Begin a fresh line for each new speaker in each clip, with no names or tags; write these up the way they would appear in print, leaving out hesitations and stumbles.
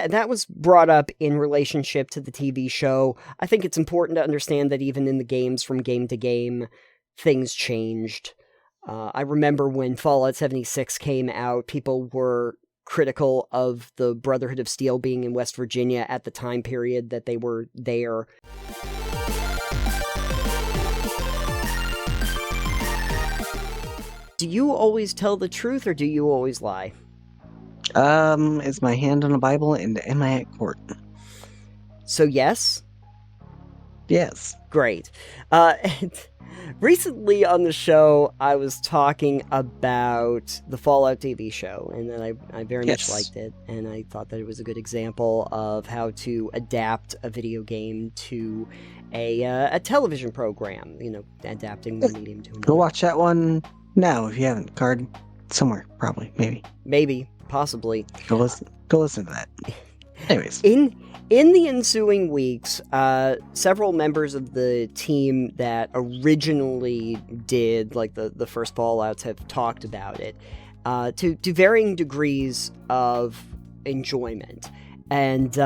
And that was brought up in relationship to the TV show. I think it's important to understand that even in the games, from game to game, things changed. I remember when Fallout 76 came out, people were critical of the Brotherhood of Steel being in West Virginia at the time period that they were there. Do you always tell the truth, or do you always lie?
Is my hand on the Bible, and am I at court?
So yes?
Yes.
Great. Recently on the show, I was talking about the Fallout TV show, and that I very much liked it, and I thought that it was a good example of how to adapt a video game to a television program, adapting one medium to another.
Go watch that one now if you haven't. Card somewhere, probably, maybe.
Possibly.
Go listen to that. Anyways.
In the ensuing weeks, several members of the team that originally did the first Fallouts have talked about it to varying degrees of enjoyment. And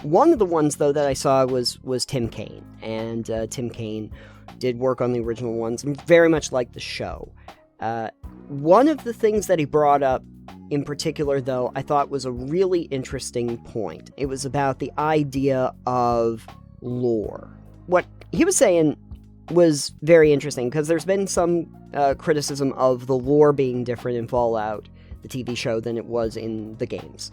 one of the ones, though, that I saw was Tim Cain. And Tim Cain did work on the original ones and very much liked the show. One of the things that he brought up in particular, though, I thought was a really interesting point. It was about the idea of lore. What he was saying was very interesting, because there's been some criticism of the lore being different in Fallout, the TV show, than it was in the games.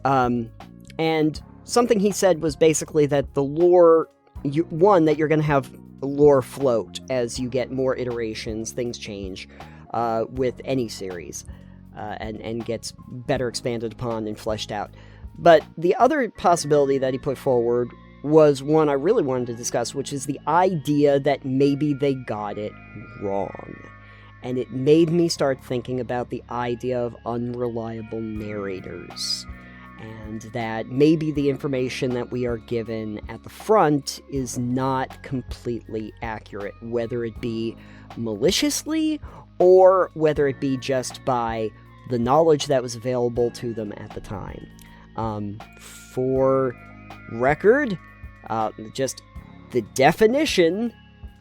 And something he said was basically that the lore, that you're going to have lore float as you get more iterations, things change with any series. And gets better expanded upon and fleshed out. But the other possibility that he put forward was one I really wanted to discuss, which is the idea that maybe they got it wrong. And it made me start thinking about the idea of unreliable narrators. And that maybe the information that we are given at the front is not completely accurate, whether it be maliciously or whether it be just by the knowledge that was available to them at the time. For record, just the definition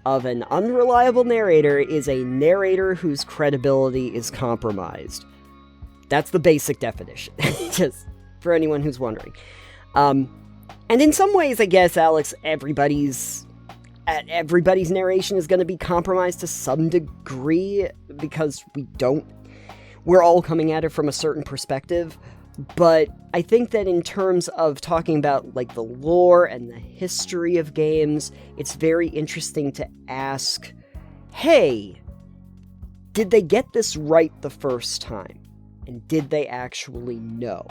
of an unreliable narrator is a narrator whose credibility is compromised. That's the basic definition, just for anyone who's wondering. And in some ways, I guess, Alex, everybody's narration is going to be compromised to some degree, because we're all coming at it from a certain perspective. But I think that in terms of talking about the lore and the history of games, it's very interesting to ask, hey, did they get this right the first time? And did they actually know?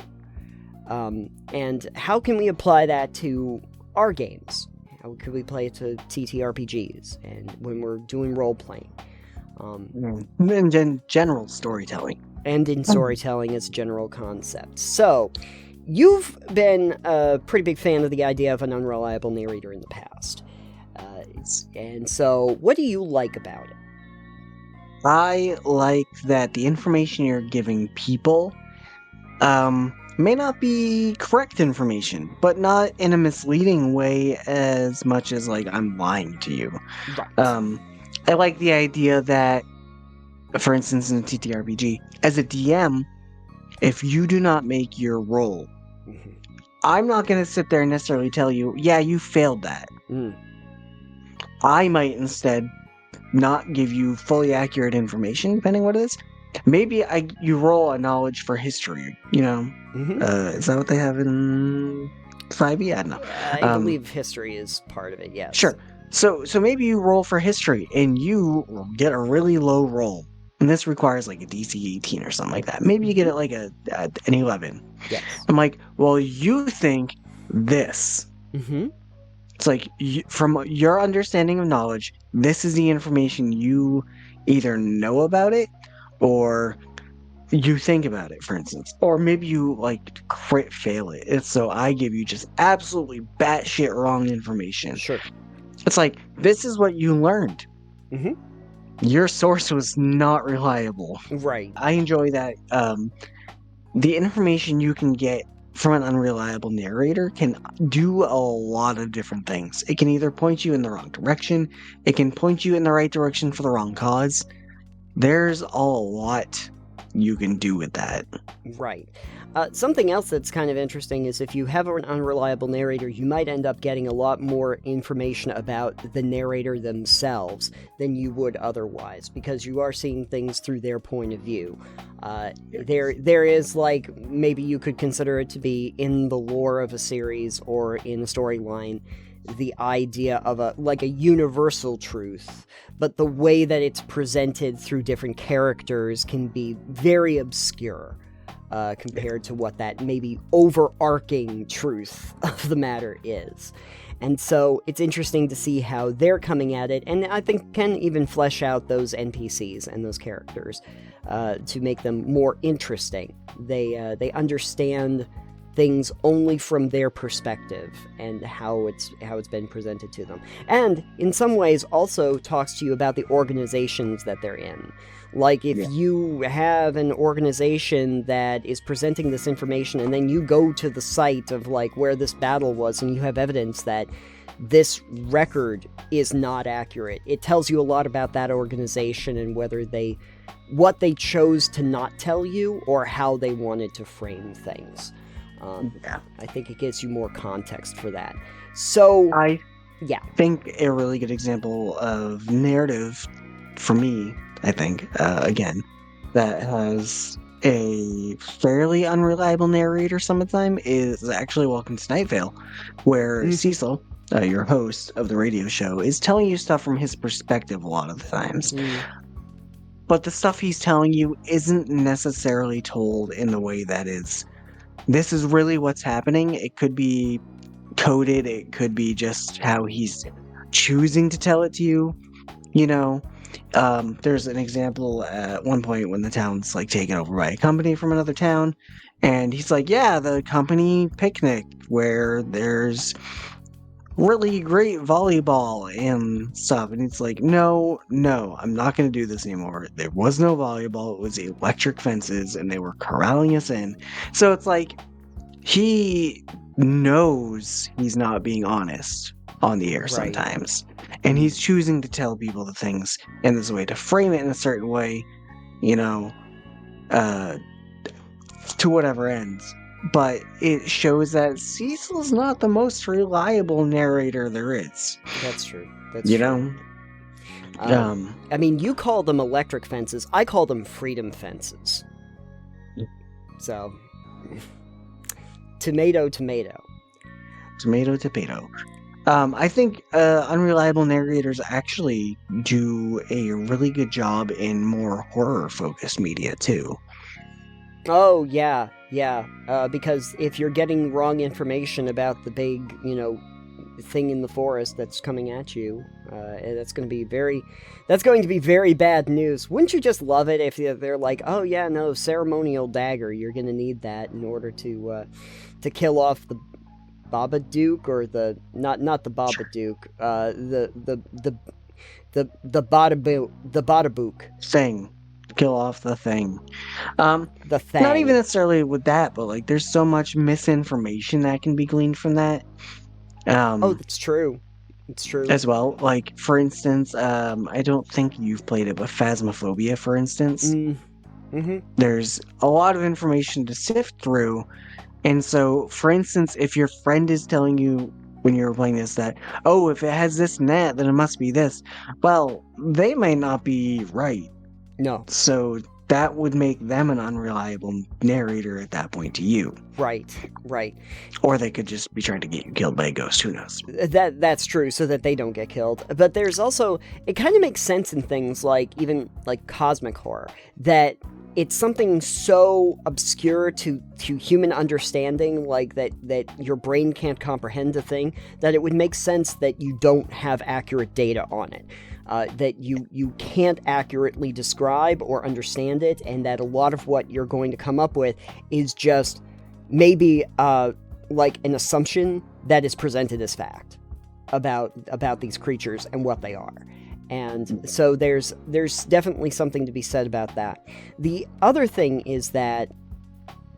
And how can we apply that to our games? How could we play it to TTRPGs and when we're doing role-playing?
And in general storytelling.
And in storytelling as a general concept. So, you've been a pretty big fan of the idea of an unreliable narrator in the past. And so, what do you like about it?
I like that the information you're giving people may not be correct information, but not in a misleading way as much as I'm lying to you.
Right.
I like the idea that, for instance, in a TTRPG, as a DM, if you do not make your roll, I'm not going to sit there and necessarily tell you, yeah, you failed that. I might instead not give you fully accurate information, depending what it is. Maybe you roll a knowledge for history, Is that what they have in 5e? I don't know.
I believe history is part of it, yes. Sure.
So maybe you roll for history, and you get a really low roll. And this requires a DC 18 or something like that. Maybe you get it an 11.
Yes.
I'm like, well, you think this. It's from your understanding of knowledge, this is the information you either know about it or you think about it, for instance. Or maybe you crit fail it. It's so I give you just absolutely batshit wrong information.
Sure.
It's this is what you learned. Your source was not reliable.
Right.
I enjoy that. The information you can get from an unreliable narrator can do a lot of different things. It can either point you in the wrong direction, it can point you in the right direction for the wrong cause. There's a lot you can do with that.
Right. Something else that's kind of interesting is if you have an unreliable narrator, you might end up getting a lot more information about the narrator themselves than you would otherwise, because you are seeing things through their point of view. There is, like, maybe you could consider it to be in the lore of a series or in a storyline, the idea of a universal truth, but the way that it's presented through different characters can be very obscure compared to what that maybe overarching truth of the matter is. And so it's interesting to see how they're coming at it, and I think can even flesh out those NPCs and those characters to make them more interesting. They understand things only from their perspective and how it's been presented to them. And in some ways also talks to you about the organizations that they're in. Like if you have an organization that is presenting this information and then you go to the site of like where this battle was and you have evidence that this record is not accurate, it tells you a lot about that organization and what they chose to not tell you or how they wanted to frame things. I think it gives you more context for that. So
I think a really good example of narrative for me, I think, again, that has a fairly unreliable narrator some of the time is actually Welcome to Night Vale, where Cecil, your host of the radio show, is telling you stuff from his perspective a lot of the times. But the stuff he's telling you isn't necessarily told in the way that is, this is really what's happening. It could be coded, it could be just how he's choosing to tell it to you, you know. There's an example at one point when the town's like taken over by a company from another town, and he's like, yeah, the company picnic where there's really great volleyball and stuff, and it's like, no, I'm not going to do this anymore. There was no volleyball, it was electric fences, and they were corralling us in. So it's like, he knows he's not being honest on the air sometimes, and he's choosing to tell people the things in this way, to frame it in a certain way, you know, to whatever ends. But it shows that Cecil's not the most reliable narrator there is.
That's true.
You know?
I mean, you call them electric fences. I call them freedom fences. So, tomato.
Tomato. I think unreliable narrators actually do a really good job in more horror-focused media, too.
Oh, yeah. Because if you're getting wrong information about the big, thing in the forest that's coming at you, that's going to be very bad news. Wouldn't you just love it if they're like, oh yeah, no, ceremonial dagger, you're going to need that in order to kill off the Babadook, or the not the Babadook, the Badabook
thing. Kill off the thing.
The thing.
Not even necessarily with that, but like there's so much misinformation that can be gleaned from that.
It's true. It's true.
As well. Like, for instance, I don't think you've played it, but Phasmophobia, for instance.
Mm-hmm.
There's a lot of information to sift through. And so, for instance, if your friend is telling you when you're playing this that, oh, if it has this and that, then it must be this. Well, they might not be right.
No.
So that would make them an unreliable narrator at that point to you.
Right.
Or they could just be trying to get you killed by a ghost, who knows?
That's true, so that they don't get killed. But there's also, it kind of makes sense in things like, even like cosmic horror, that it's something so obscure to human understanding, like that your brain can't comprehend a thing, that it would make sense that you don't have accurate data on it. That you can't accurately describe or understand it, and that a lot of what you're going to come up with is just maybe like an assumption that is presented as fact about these creatures and what they are. And so there's definitely something to be said about that. The other thing is that,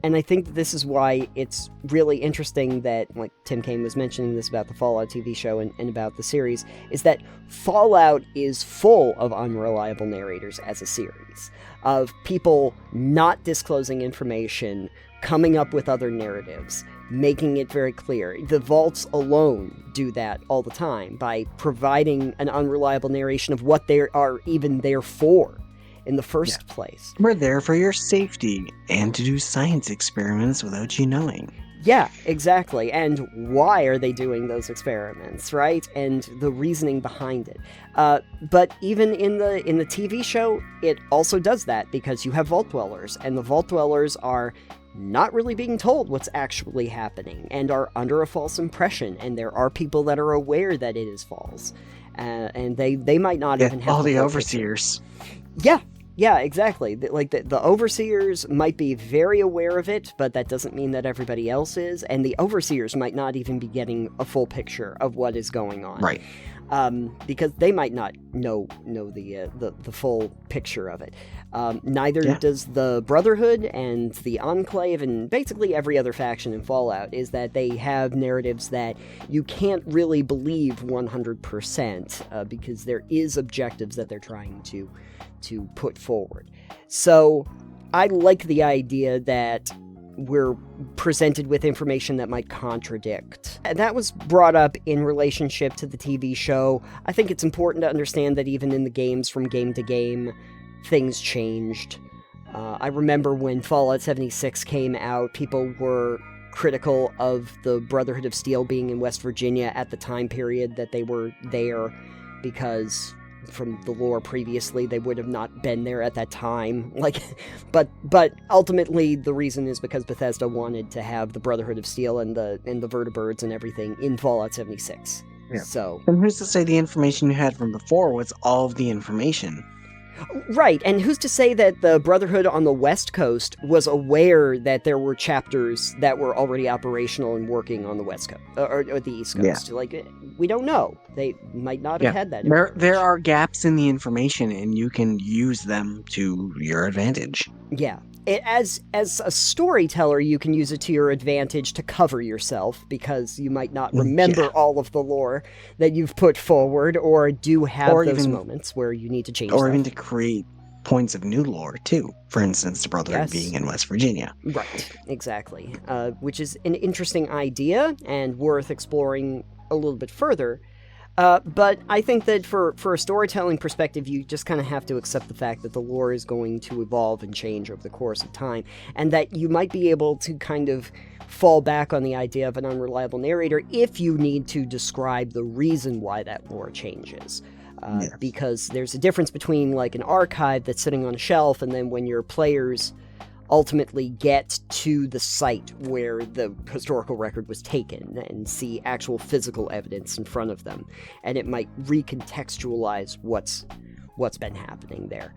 And I think this is why it's really interesting that, like Tim Cain was mentioning this about the Fallout TV show and about the series, is that Fallout is full of unreliable narrators as a series, of people not disclosing information, coming up with other narratives, making it very clear. The vaults alone do that all the time by providing an unreliable narration of what they are even there for in the first place.
We're there for your safety and to do science experiments without you knowing.
Yeah, exactly. And why are they doing those experiments, right? And the reasoning behind it. But even in the TV show, it also does that because you have Vault Dwellers, and the Vault Dwellers are not really being told what's actually happening and are under a false impression, and there are people that are aware that it is false. And they might not even have
all the
whole
overseers.
picture. Yeah, exactly. The overseers might be very aware of it, but that doesn't mean that everybody else is, and the overseers might not even be getting a full picture of what is going on.
Right.
Because they might not know the full picture of it. Neither does the Brotherhood and the Enclave, and basically every other faction in Fallout, is that they have narratives that you can't really believe 100%, because there is objectives that they're trying to put forward. So I like the idea that we're presented with information that might contradict. And that was brought up in relationship to the TV show. I think it's important to understand that even in the games, from game to game, things changed. I remember when Fallout 76 came out, people were critical of the Brotherhood of Steel being in West Virginia at the time period that they were there, because from the lore previously, they would have not been there at that time. But ultimately, the reason is because Bethesda wanted to have the Brotherhood of Steel and the vertibirds and everything in Fallout 76.
Yeah.
So,
and who's to say the information you had from before was all of the information?
Right, and who's to say that the Brotherhood on the West Coast was aware that there were chapters that were already operational and working on the West Coast, or the East Coast? Yeah. We don't know. They might not have had that information.
There are gaps in the information, and you can use them to your advantage.
Yeah. As a storyteller, you can use it to your advantage to cover yourself, because you might not remember all of the lore that you've put forward, or do have those moments where you need to change
or
stuff.
Even to create points of new lore, too. For instance, the Brotherhood being in West Virginia.
Right, exactly. Which is an interesting idea and worth exploring a little bit further. But I think that for a storytelling perspective, you just kind of have to accept the fact that the lore is going to evolve and change over the course of time, and that you might be able to kind of fall back on the idea of an unreliable narrator if you need to describe the reason why that lore changes. Because there's a difference between like an archive that's sitting on a shelf, and then when your players ultimately get to the site where the historical record was taken and see actual physical evidence in front of them, and it might recontextualize what's been happening there.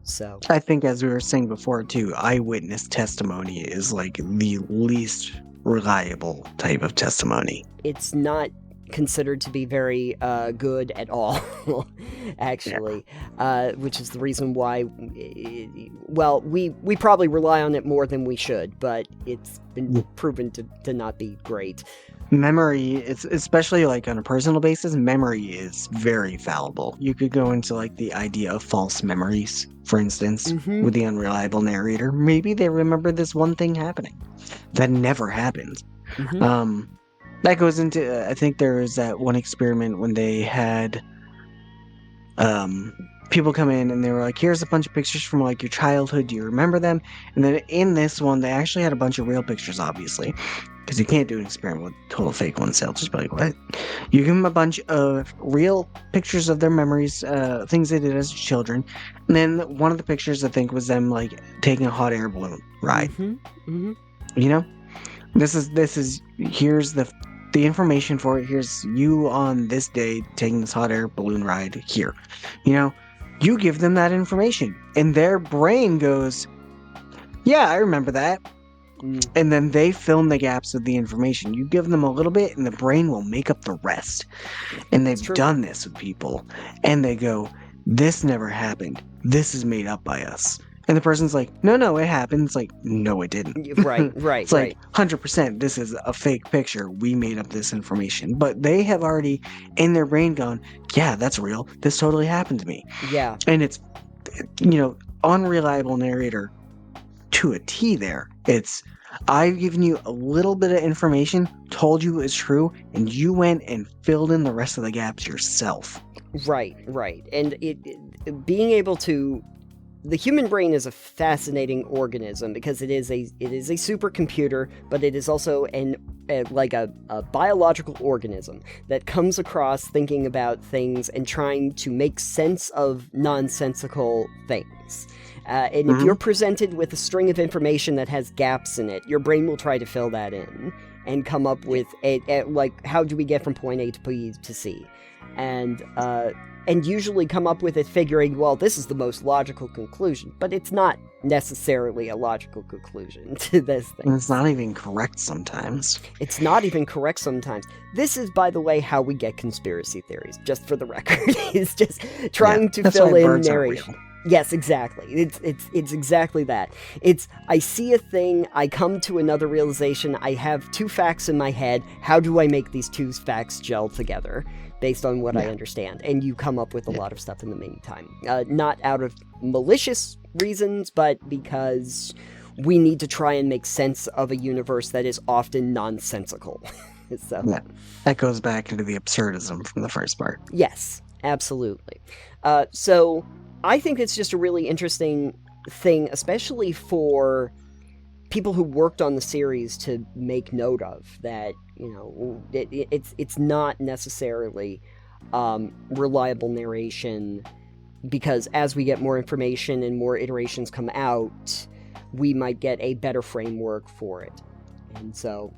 So
I think, as we were saying before too, eyewitness testimony is like the least reliable type of testimony.
It's not considered to be very good at all, actually, which is the reason why, we probably rely on it more than we should, but it's been proven to not be great.
Memory, it's especially like on a personal basis, memory is very fallible. You could go into like the idea of false memories, for instance, with the unreliable narrator. Maybe they remember this one thing happening that never happened. That goes into, I think there was that one experiment when they had people come in and they were like, here's a bunch of pictures from like your childhood, do you remember them? And then in this one, they actually had a bunch of real pictures, obviously, because you can't do an experiment with total fake ones. They'll just be like, what? You give them a bunch of real pictures of their memories, things they did as children. And then one of the pictures, I think, was them like taking a hot air balloon ride. You know? This is here's the information for it. Here's you on this day taking this hot air balloon ride here. You know, you give them that information and their brain goes, yeah, I remember that. And then they fill in the gaps of the information. You give them a little bit and the brain will make up the rest. And they've done this with people and they go, this never happened. This is made up by us. And the person's like, no, it happened. It's like, no, it didn't.
Right.
It's like 100%. This is a fake picture. We made up this information, but they have already in their brain gone, yeah, that's real. This totally happened to me.
Yeah.
And it's, unreliable narrator to a T there. It's, I've given you a little bit of information, told you it's true, and you went and filled in the rest of the gaps yourself.
Right. And being able to, the human brain is a fascinating organism because it is a supercomputer, but it is also a biological organism that comes across thinking about things and trying to make sense of nonsensical things. And if you're presented with a string of information that has gaps in it, your brain will try to fill that in and come up with how do we get from point A to B to C, and usually come up with it figuring, well, this is the most logical conclusion, but it's not necessarily a logical conclusion to this thing.
And it's not even correct sometimes.
This is, by the way, how we get conspiracy theories, just for the record. It's just trying to fill in narration. Yes, exactly. It's exactly that. It's, I see a thing, I come to another realization, I have two facts in my head, how do I make these two facts gel together based on what I understand? And you come up with a lot of stuff in the meantime. Not out of malicious reasons, but because we need to try and make sense of a universe that is often nonsensical. So
that goes back into the absurdism from the first part.
Yes, absolutely. So I think it's just a really interesting thing, especially for people who worked on the series, to make note of that. It's not necessarily reliable narration, because as we get more information and more iterations come out, we might get a better framework for it. And so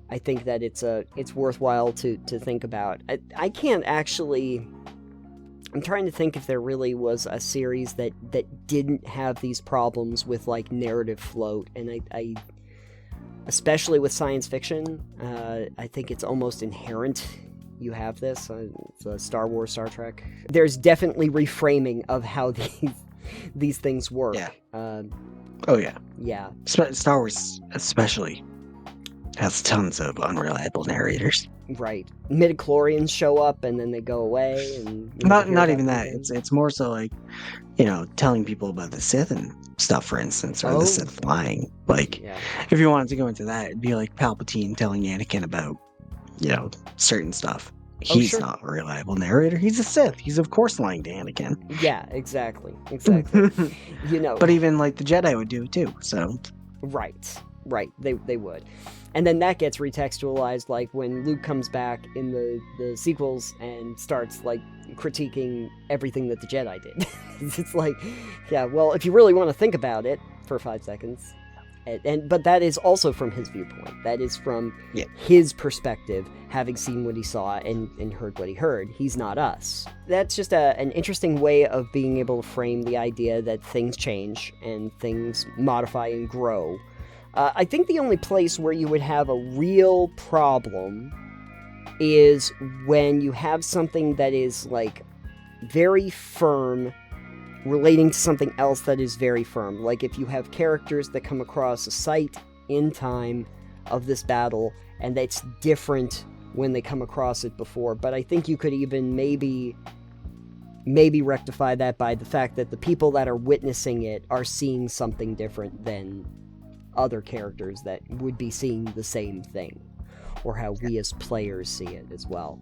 I think that it's worthwhile to think about. I can't actually... I'm trying to think if there really was a series that didn't have these problems with, narrative float, and I especially with science fiction, I think it's almost inherent you have this. It's Star Wars, Star Trek. There's definitely reframing of how these things work.
Yeah.
Oh, yeah. Yeah.
Star Wars especially has tons of unreliable narrators.
Right. Midichlorians show up and then they go away, and
not even that. It's more so telling people about the Sith and stuff, for instance, or the Sith flying. If you wanted to go into that, it'd be like Palpatine telling Anakin about certain stuff. He's not a reliable narrator. He's a Sith. He's of course lying to Anakin.
Yeah, exactly.
But even the Jedi would do it too. So
right, they would. And then that gets retextualized, when Luke comes back in the sequels and starts, critiquing everything that the Jedi did. It's well, if you really want to think about it for 5 seconds. But that is also from his viewpoint. That is from his perspective, having seen what he saw and heard what he heard. He's not us. That's just an interesting way of being able to frame the idea that things change and things modify and grow. I think the only place where you would have a real problem is when you have something that is, very firm relating to something else that is very firm. If you have characters that come across a site in time of this battle, and that's different when they come across it before. But I think you could even maybe rectify that by the fact that the people that are witnessing it are seeing something different than other characters that would be seeing the same thing, or how we as players see it as well.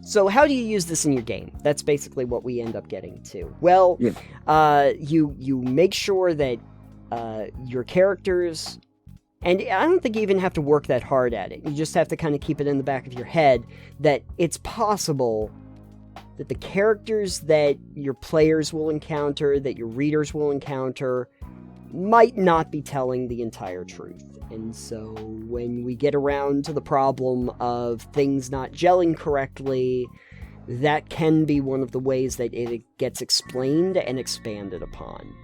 So how do you use this in your game? That's basically what we end up getting to. Well, you make sure that your characters, and I don't think you even have to work that hard at it. You just have to kind of keep it in the back of your head that it's possible that the characters that your players will encounter, that your readers will encounter, might not be telling the entire truth. And so when we get around to the problem of things not gelling correctly, that can be one of the ways that it gets explained and expanded upon.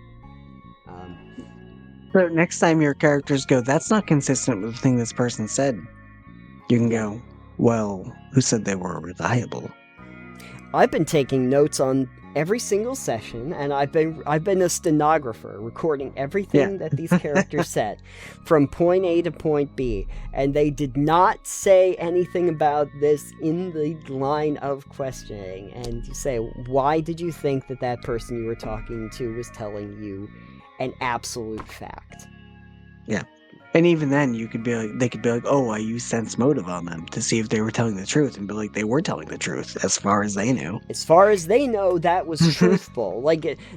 So next time your characters go, that's not consistent with the thing this person said, you can go, well, who said they were reliable?
I've been taking notes on every single session, and I've been a stenographer recording everything that these characters said from point A to point B, and they did not say anything about this in the line of questioning. And you say, why did you think that person you were talking to was telling you an absolute fact?
Yeah. And even then, they could be like, oh, I used sense motive on them to see if they were telling the truth, and be like, they were telling the truth, as far as they knew.
As far as they know, that was truthful.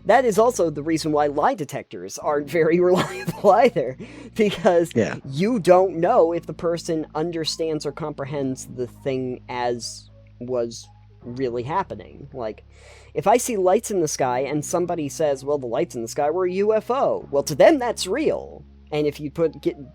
That is also the reason why lie detectors aren't very reliable either, because you don't know if the person understands or comprehends the thing as was really happening. Like, if I see lights in the sky and somebody says, well, the lights in the sky were a UFO, well, to them, that's real. And if you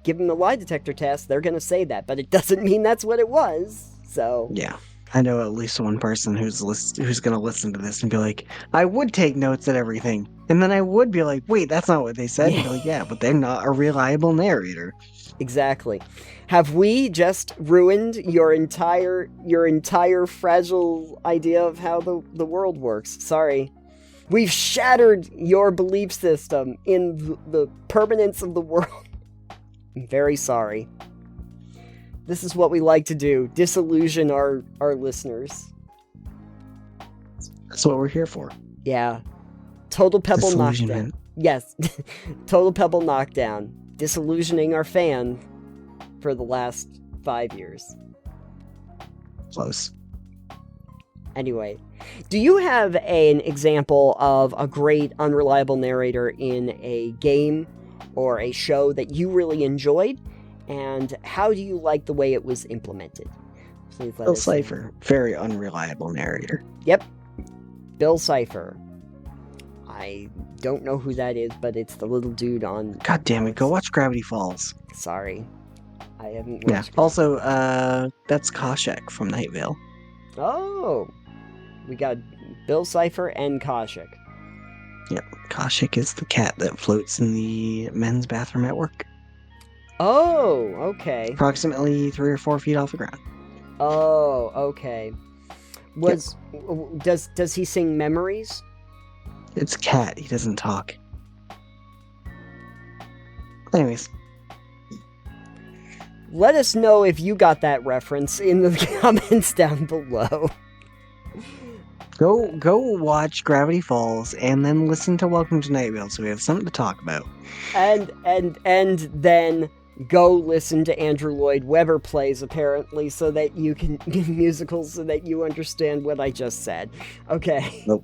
give them the lie detector test, they're going to say that, but it doesn't mean that's what it was. So
yeah, I know at least one person who's going to listen to this and be like, I would take notes at everything, and then I would be like, wait, that's not what they said. And be like, yeah, but they're not a reliable narrator.
Exactly. Have we just ruined your entire fragile idea of how the world works? Sorry. We've shattered your belief system in the permanence of the world. I'm very sorry. This is what we like to do, disillusion our listeners.
That's what we're here for.
Yeah. Total Pebble knockdown. Yes. Total Pebble knockdown. Disillusioning our fan for the last 5 years.
Close.
Anyway, do you have an example of a great unreliable narrator in a game or a show that you really enjoyed? And how do you like the way it was implemented?
Bill Cipher, very unreliable narrator.
Yep. Bill Cipher. I don't know who that is, but it's the little dude on...
God damn it, go watch Gravity Falls.
Sorry. I haven't watched it.
Also, that's Koshek from Night Vale.
Oh! We got Bill Cipher and Koshek.
Yep, Koshek is the cat that floats in the men's bathroom at work.
Oh, okay.
Approximately 3 or 4 feet off the ground.
Oh, okay. Does he sing memories?
It's a cat. He doesn't talk. Anyways.
Let us know if you got that reference in the comments down below.
Go watch Gravity Falls and then listen to Welcome to Night Vale so we have something to talk about.
And then go listen to Andrew Lloyd Webber plays, apparently, so that you can musicals so that you understand what I just said. Okay.
Nope.